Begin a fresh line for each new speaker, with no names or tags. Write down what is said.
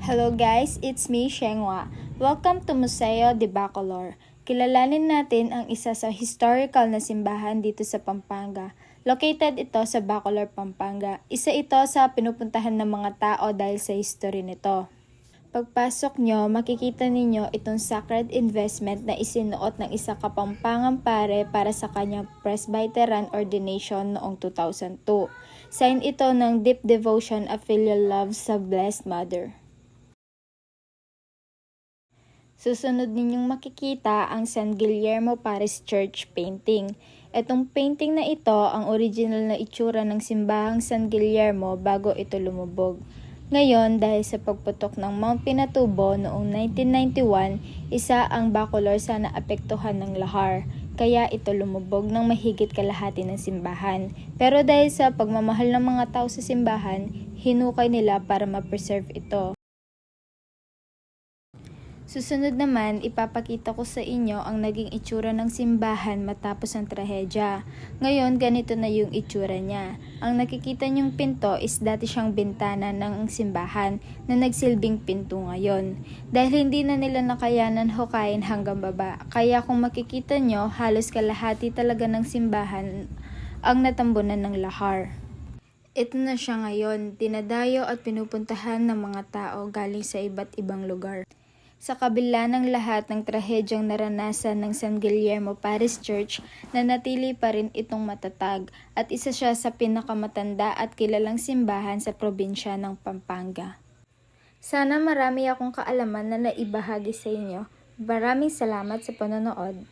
Hello guys, it's me, Shenghua. Welcome to Museo de Bacolor. Kilalanin natin ang isa sa historical na simbahan dito sa Pampanga. Located ito sa Bacolor, Pampanga. Isa ito sa pinupuntahan ng mga tao dahil sa history nito. Pagpasok nyo, makikita ninyo itong sacred investment na isinuot ng isa Kapampangang pare para sa kanyang Presbyterian ordination noong 2002. Sign ito ng deep devotion of filial love sa Blessed Mother. Susunod ninyong makikita ang San Guillermo Parish Church painting. Itong painting na ito ang original na itsura ng simbahang San Guillermo bago ito lumubog. Ngayon, dahil sa pagputok ng Mount Pinatubo noong 1991, isa ang Bacolor sa naapektuhan ng lahar. Kaya ito lumubog ng mahigit kalahati ng simbahan. Pero dahil sa pagmamahal ng mga tao sa simbahan, hinukay nila para ma-preserve ito. Susunod naman, ipapakita ko sa inyo ang naging itsura ng simbahan matapos ang trahedya. Ngayon, ganito na yung itsura niya. Ang nakikita niyong pinto is dati siyang bintana ng simbahan na nagsilbing pinto ngayon. Dahil hindi na nila nakayanan hukayin hanggang baba, kaya kung makikita nyo, halos kalahati talaga ng simbahan ang natambunan ng lahar. Ito na siya ngayon, dinadayo at pinupuntahan ng mga tao galing sa iba't ibang lugar. Sa kabila ng lahat ng trahedyang naranasan ng San Guillermo Parish Church, nanatili pa rin itong matatag at isa siya sa pinakamatanda at kilalang simbahan sa probinsya ng Pampanga. Sana marami akong kaalaman na naibahagi sa inyo. Maraming salamat sa panonood.